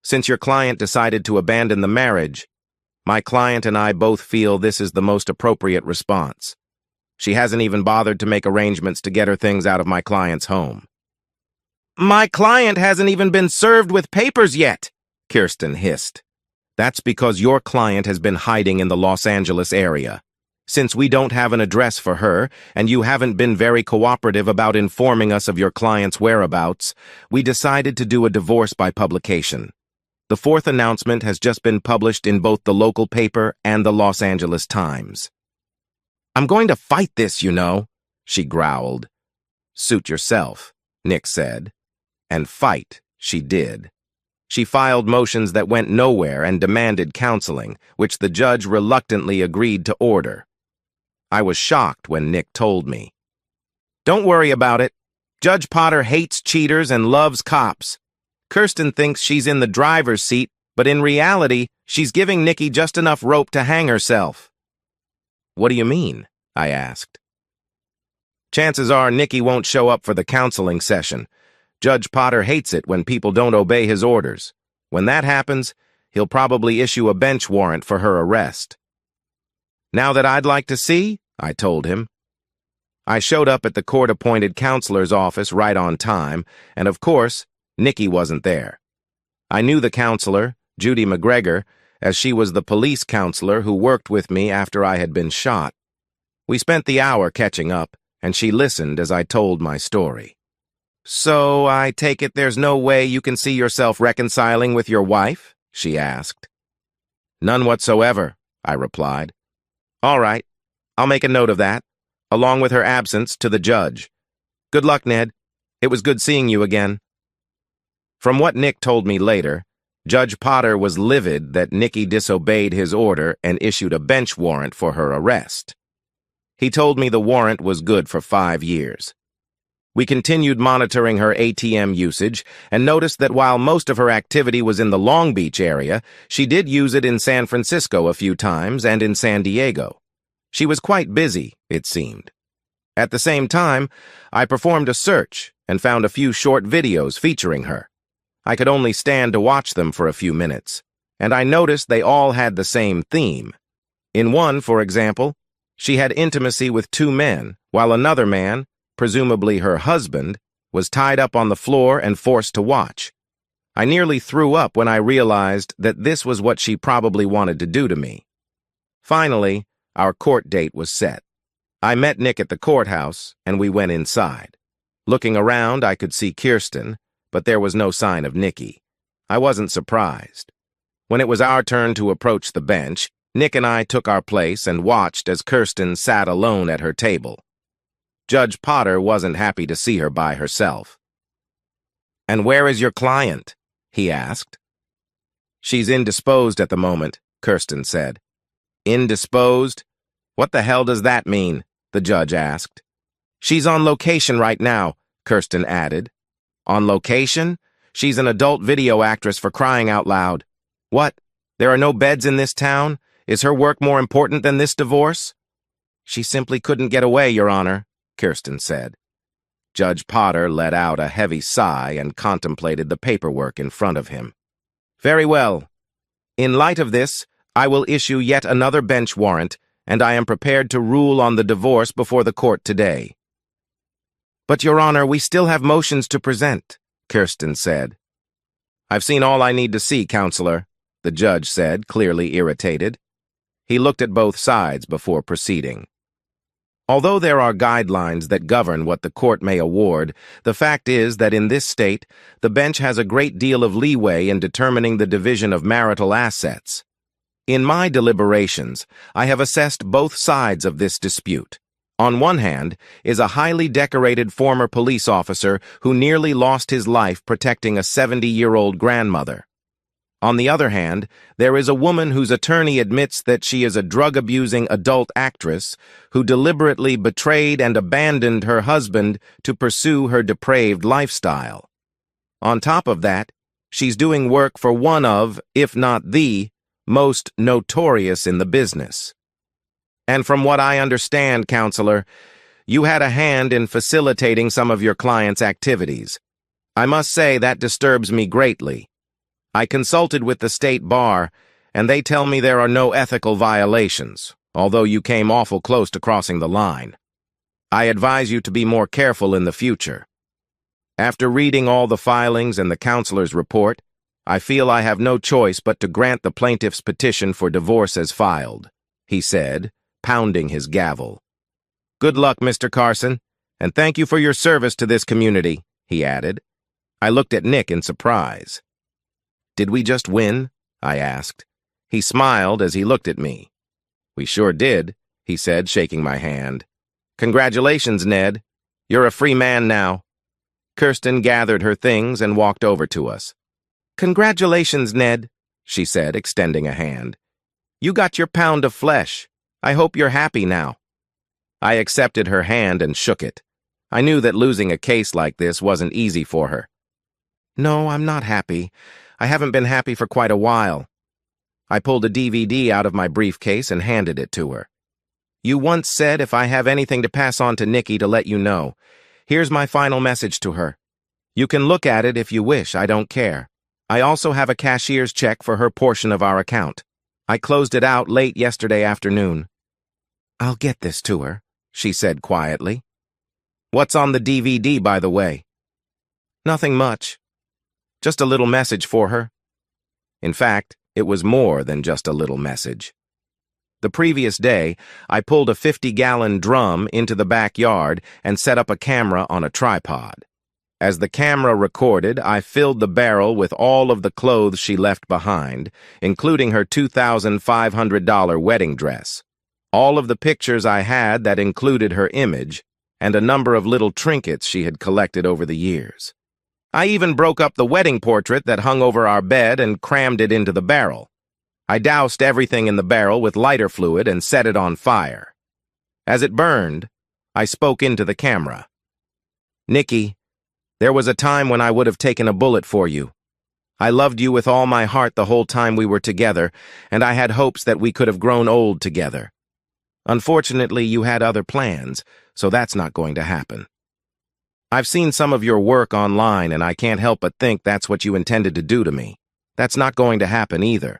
Since your client decided to abandon the marriage, my client and I both feel this is the most appropriate response. She hasn't even bothered to make arrangements to get her things out of my client's home. My client hasn't even been served with papers yet, Kirsten hissed. That's because your client has been hiding in the Los Angeles area. Since we don't have an address for her, and you haven't been very cooperative about informing us of your client's whereabouts, we decided to do a divorce by publication. The 4th announcement has just been published in both the local paper and the Los Angeles Times. I'm going to fight this, you know, she growled. Suit yourself, Nick said. And fight, she did. She filed motions that went nowhere and demanded counseling, which the judge reluctantly agreed to order. I was shocked when Nick told me. Don't worry about it. Judge Potter hates cheaters and loves cops. Kirsten thinks she's in the driver's seat, but in reality, she's giving Nikki just enough rope to hang herself. What do you mean? I asked. Chances are Nikki won't show up for the counseling session. Judge Potter hates it when people don't obey his orders. When that happens, he'll probably issue a bench warrant for her arrest. Now that I'd like to see, I told him. I showed up at the court-appointed counselor's office right on time, and of course, Nikki wasn't there. I knew the counselor, Judy McGregor, as she was the police counselor who worked with me after I had been shot. We spent the hour catching up, and she listened as I told my story. So, I take it there's no way you can see yourself reconciling with your wife? She asked. None whatsoever, I replied. All right, I'll make a note of that, along with her absence to the judge. Good luck, Ned. It was good seeing you again. From what Nick told me later, Judge Potter was livid that Nikki disobeyed his order and issued a bench warrant for her arrest. He told me the warrant was good for 5 years. We continued monitoring her ATM usage and noticed that while most of her activity was in the Long Beach area, she did use it in San Francisco a few times and in San Diego. She was quite busy, it seemed. At the same time, I performed a search and found a few short videos featuring her. I could only stand to watch them for a few minutes, and I noticed they all had the same theme. In one, for example, she had intimacy with 2 men, while another man, presumably her husband, was tied up on the floor and forced to watch. I nearly threw up when I realized that this was what she probably wanted to do to me. Finally, our court date was set. I met Nick at the courthouse, and we went inside. Looking around, I could see Kirsten, but there was no sign of Nikki. I wasn't surprised. When it was our turn to approach the bench, Nick and I took our place and watched as Kirsten sat alone at her table. Judge Potter wasn't happy to see her by herself. "And where is your client?" he asked. "She's indisposed at the moment," Kirsten said. "Indisposed? What the hell does that mean?" the judge asked. "She's on location right now," Kirsten added. "On location? She's an adult video actress, for crying out loud. What? There are no beds in this town? Is her work more important than this divorce?" "She simply couldn't get away, Your Honor," Kirsten said. Judge Potter let out a heavy sigh and contemplated the paperwork in front of him. "Very well. In light of this, I will issue yet another bench warrant, and I am prepared to rule on the divorce before the court today." "But, Your Honor, we still have motions to present," Kirsten said. "I've seen all I need to see, Counselor," the judge said, clearly irritated. He looked at both sides before proceeding. Although there are guidelines that govern what the court may award, the fact is that in this state, the bench has a great deal of leeway in determining the division of marital assets. In my deliberations, I have assessed both sides of this dispute. On one hand is a highly decorated former police officer who nearly lost his life protecting a 70-year-old grandmother. On the other hand, there is a woman whose attorney admits that she is a drug-abusing adult actress who deliberately betrayed and abandoned her husband to pursue her depraved lifestyle. On top of that, she's doing work for one of, if not the, most notorious in the business. And from what I understand, Counselor, you had a hand in facilitating some of your client's activities. I must say that disturbs me greatly. I consulted with the state bar, and they tell me there are no ethical violations, although you came awful close to crossing the line. I advise you to be more careful in the future. After reading all the filings and the counselor's report, I feel I have no choice but to grant the plaintiff's petition for divorce as filed," he said, pounding his gavel. "Good luck, Mr. Carson, and thank you for your service to this community," he added. I looked at Nick in surprise. "Did we just win?" I asked. He smiled as he looked at me. "We sure did," he said, shaking my hand. "Congratulations, Ned. You're a free man now." Kirsten gathered her things and walked over to us. "Congratulations, Ned," she said, extending a hand. "You got your pound of flesh. I hope you're happy now." I accepted her hand and shook it. I knew that losing a case like this wasn't easy for her. "No, I'm not happy. I haven't been happy for quite a while." I pulled a DVD out of my briefcase and handed it to her. "You once said if I have anything to pass on to Nikki to let you know. Here's my final message to her. You can look at it if you wish, I don't care. I also have a cashier's check for her portion of our account. I closed it out late yesterday afternoon." "I'll get this to her," she said quietly. "What's on the DVD, by the way?" "Nothing much. Just a little message for her." In fact, it was more than just a little message. The previous day, I pulled a 50-gallon drum into the backyard and set up a camera on a tripod. As the camera recorded, I filled the barrel with all of the clothes she left behind, including her $2,500 wedding dress, all of the pictures I had that included her image, and a number of little trinkets she had collected over the years. I even broke up the wedding portrait that hung over our bed and crammed it into the barrel. I doused everything in the barrel with lighter fluid and set it on fire. As it burned, I spoke into the camera. "Nikki, there was a time when I would have taken a bullet for you. I loved you with all my heart the whole time we were together, and I had hopes that we could have grown old together. Unfortunately, you had other plans, so that's not going to happen. I've seen some of your work online, and I can't help but think that's what you intended to do to me. That's not going to happen either.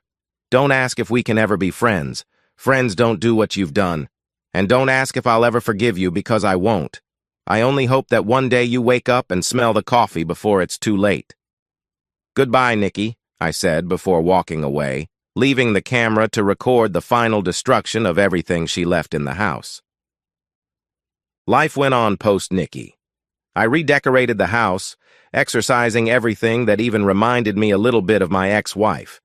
Don't ask if we can ever be friends. Friends don't do what you've done. And don't ask if I'll ever forgive you, because I won't. I only hope that one day you wake up and smell the coffee before it's too late." "Goodbye, Nikki," I said before walking away, leaving the camera to record the final destruction of everything she left in the house. Life went on post-Nikki. I redecorated the house, exercising everything that even reminded me a little bit of my ex-wife.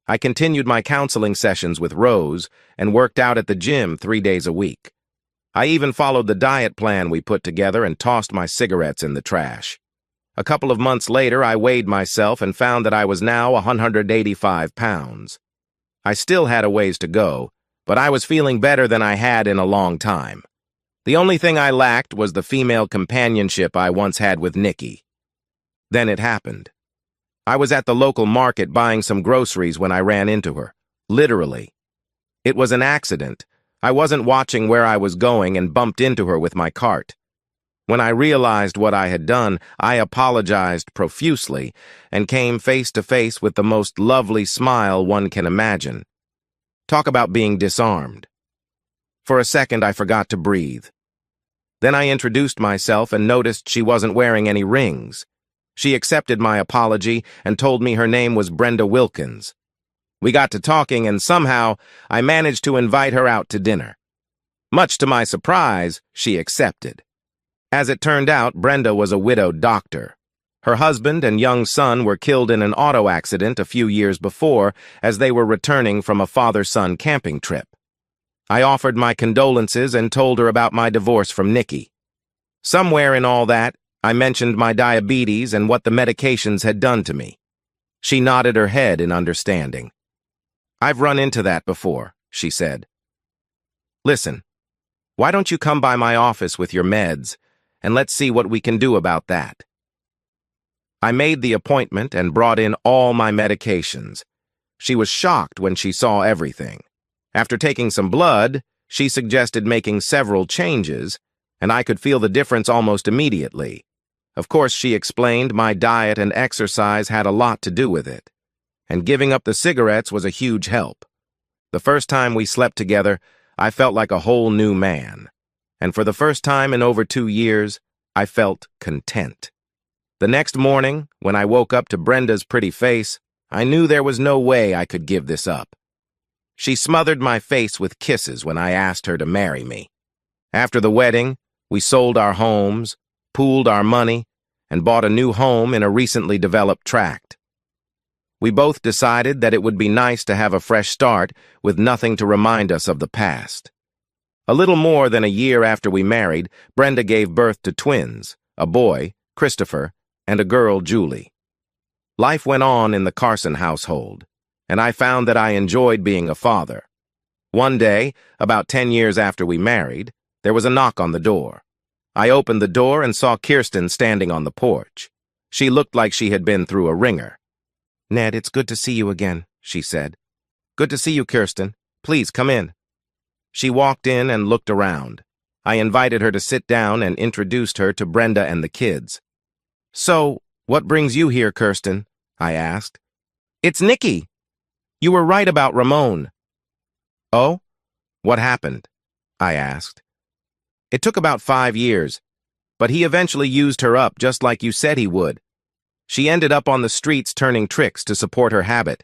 I continued my counseling sessions with Rose and worked out at the gym 3 days a week. I even followed the diet plan we put together and tossed my cigarettes in the trash. A couple of months later, I weighed myself and found that I was now 185 pounds. I still had a ways to go, but I was feeling better than I had in a long time. The only thing I lacked was the female companionship I once had with Nikki. Then it happened. I was at the local market buying some groceries when I ran into her. Literally. It was an accident. I wasn't watching where I was going and bumped into her with my cart. When I realized what I had done, I apologized profusely and came face to face with the most lovely smile one can imagine. Talk about being disarmed. For a second, I forgot to breathe. Then I introduced myself and noticed she wasn't wearing any rings. She accepted my apology and told me her name was Brenda Wilkins. We got to talking, and somehow I managed to invite her out to dinner. Much to my surprise, she accepted. As it turned out, Brenda was a widowed doctor. Her husband and young son were killed in an auto accident a few years before as they were returning from a father-son camping trip. I offered my condolences and told her about my divorce from Nikki. Somewhere in all that, I mentioned my diabetes and what the medications had done to me. She nodded her head in understanding. "I've run into that before," she said. "Listen, why don't you come by my office with your meds, and let's see what we can do about that." I made the appointment and brought in all my medications. She was shocked when she saw everything. After taking some blood, she suggested making several changes, and I could feel the difference almost immediately. Of course, she explained my diet and exercise had a lot to do with it, and giving up the cigarettes was a huge help. The first time we slept together, I felt like a whole new man, and for the first time in over 2 years, I felt content. The next morning, when I woke up to Brenda's pretty face, I knew there was no way I could give this up. She smothered my face with kisses when I asked her to marry me. After the wedding, we sold our homes, pooled our money, and bought a new home in a recently developed tract. We both decided that it would be nice to have a fresh start with nothing to remind us of the past. A little more than a year after we married, Brenda gave birth to twins, a boy, Christopher, and a girl, Julie. Life went on in the Carson household, and I found that I enjoyed being a father. One day, about 10 years after we married, there was a knock on the door. I opened the door and saw Kirsten standing on the porch. She looked like she had been through a ringer. "Ned, it's good to see you again," she said. "Good to see you, Kirsten. Please, come in." She walked in and looked around. I invited her to sit down and introduced her to Brenda and the kids. "So, what brings you here, Kirsten?" I asked. "It's Nicky. You were right about Ramon." "Oh? What happened?" I asked. "It took about 5 years, but he eventually used her up just like you said he would. She ended up on the streets turning tricks to support her habit.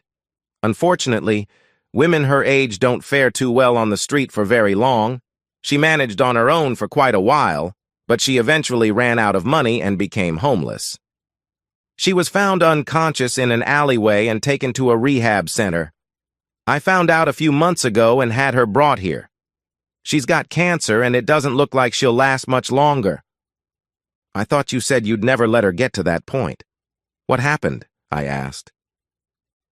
Unfortunately, women her age don't fare too well on the street for very long. She managed on her own for quite a while, but she eventually ran out of money and became homeless. She was found unconscious in an alleyway and taken to a rehab center. I found out a few months ago and had her brought here. She's got cancer and it doesn't look like she'll last much longer." "I thought you said you'd never let her get to that point. What happened?" I asked.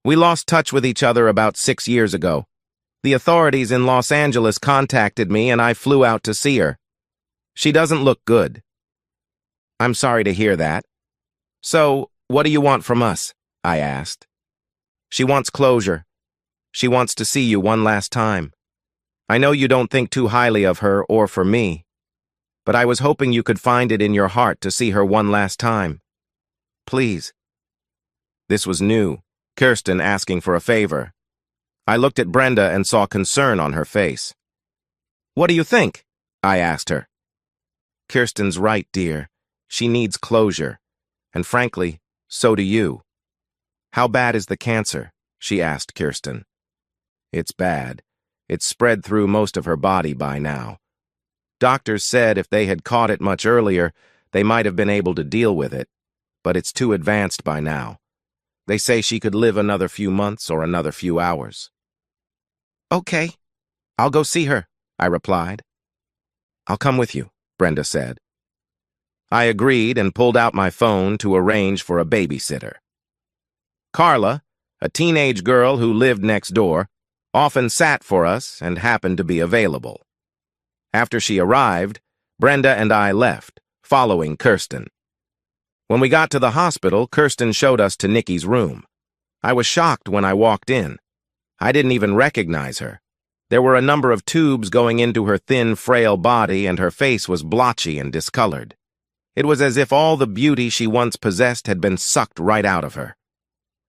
"We lost touch with each other about 6 years ago. The authorities in Los Angeles contacted me and I flew out to see her. She doesn't look good." "I'm sorry to hear that. So, what do you want from us?" I asked. "She wants closure. She wants to see you one last time. I know you don't think too highly of her or for me, but I was hoping you could find it in your heart to see her one last time. Please." This was new, Kirsten asking for a favor. I looked at Brenda and saw concern on her face. "What do you think?" I asked her. "Kirsten's right, dear. She needs closure. And frankly, so do you." "How bad is the cancer?" she asked Kirsten. "It's bad. It's spread through most of her body by now. Doctors said if they had caught it much earlier, they might have been able to deal with it, but it's too advanced by now. They say she could live another few months or another few hours." "Okay, I'll go see her," I replied. "I'll come with you," Brenda said. I agreed and pulled out my phone to arrange for a babysitter. Carla, a teenage girl who lived next door, often sat for us and happened to be available. After she arrived, Brenda and I left, following Kirsten. When we got to the hospital, Kirsten showed us to Nicky's room. I was shocked when I walked in. I didn't even recognize her. There were a number of tubes going into her thin, frail body, and her face was blotchy and discolored. It was as if all the beauty she once possessed had been sucked right out of her.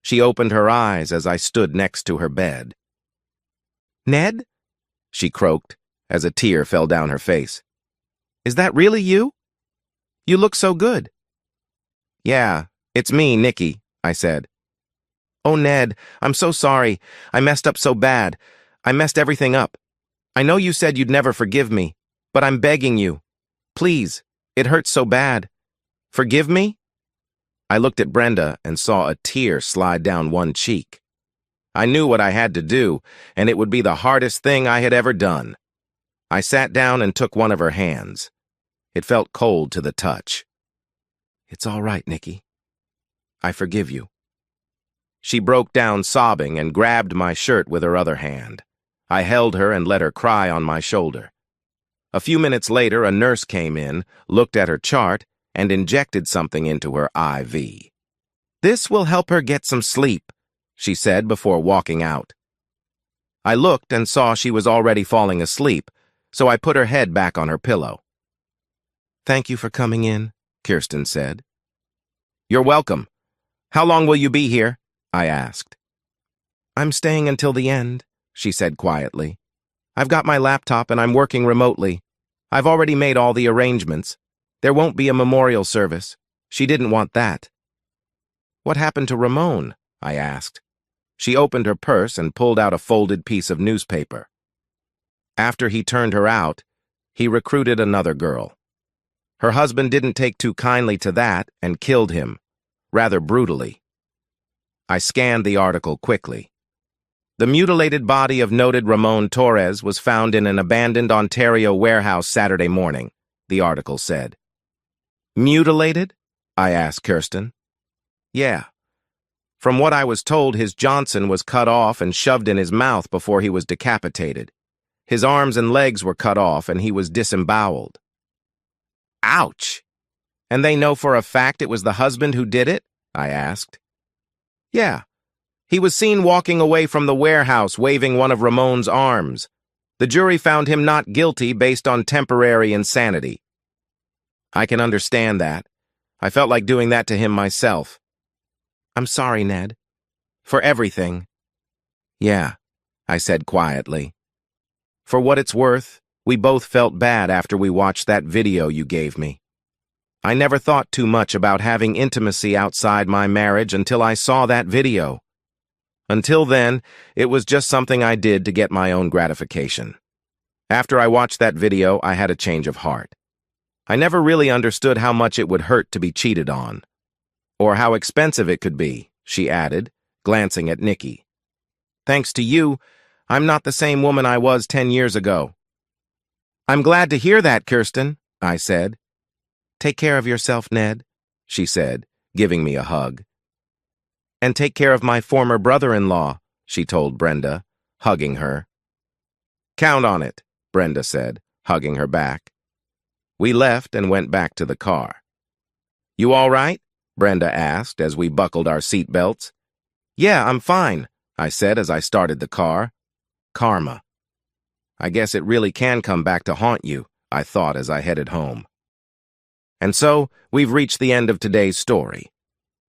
She opened her eyes as I stood next to her bed. "Ned?" she croaked as a tear fell down her face. "Is that really you? You look so good." "Yeah, it's me, Nicky," I said. "Oh, Ned, I'm so sorry. I messed up so bad. I messed everything up. I know you said you'd never forgive me, but I'm begging you. Please, it hurts so bad. Forgive me?" I looked at Brenda and saw a tear slide down one cheek. I knew what I had to do, and it would be the hardest thing I had ever done. I sat down and took one of her hands. It felt cold to the touch. "It's all right, Nicky. I forgive you." She broke down sobbing and grabbed my shirt with her other hand. I held her and let her cry on my shoulder. A few minutes later, a nurse came in, looked at her chart, and injected something into her IV. "This will help her get some sleep," she said before walking out. I looked and saw she was already falling asleep, so I put her head back on her pillow. "Thank you for coming in," Kirsten said. "You're welcome. How long will you be here?" I asked. "I'm staying until the end," she said quietly. "I've got my laptop and I'm working remotely. I've already made all the arrangements. There won't be a memorial service. She didn't want that." "What happened to Ramon?" I asked. She opened her purse and pulled out a folded piece of newspaper. After he turned her out, he recruited another girl. Her husband didn't take too kindly to that and killed him, rather brutally. I scanned the article quickly. The mutilated body of noted Ramon Torres was found in an abandoned Ontario warehouse Saturday morning, the article said. Mutilated? I asked Kirsten. Yeah. From what I was told, his Johnson was cut off and shoved in his mouth before he was decapitated. His arms and legs were cut off and he was disemboweled. Ouch! And they know for a fact it was the husband who did it? I asked. Yeah. He was seen walking away from the warehouse waving one of Ramon's arms. The jury found him not guilty based on temporary insanity. I can understand that. I felt like doing that to him myself. I'm sorry, Ned. For everything. Yeah, I said quietly. For what it's worth, we both felt bad after we watched that video you gave me. I never thought too much about having intimacy outside my marriage until I saw that video. Until then, it was just something I did to get my own gratification. After I watched that video, I had a change of heart. I never really understood how much it would hurt to be cheated on. Or how expensive it could be, she added, glancing at Nikki. Thanks to you, I'm not the same woman I was 10 years ago. I'm glad to hear that, Kirsten, I said. Take care of yourself, Ned, she said, giving me a hug. And take care of my former brother-in-law, she told Brenda, hugging her. Count on it, Brenda said, hugging her back. We left and went back to the car. You all right? Brenda asked as we buckled our seatbelts. Yeah, I'm fine, I said as I started the car. Karma. I guess it really can come back to haunt you, I thought as I headed home. And so, we've reached the end of today's story.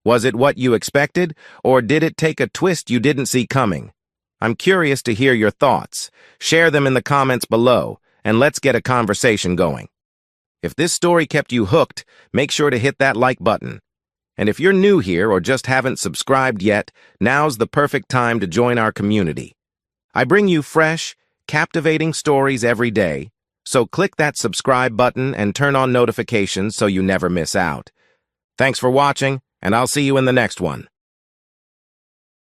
Was it what you expected, or did it take a twist you didn't see coming? I'm curious to hear your thoughts. Share them in the comments below, and let's get a conversation going. If this story kept you hooked, make sure to hit that like button. And if you're new here or just haven't subscribed yet, now's the perfect time to join our community. I bring you fresh, captivating stories every day, so click that subscribe button and turn on notifications so you never miss out. Thanks for watching, and I'll see you in the next one.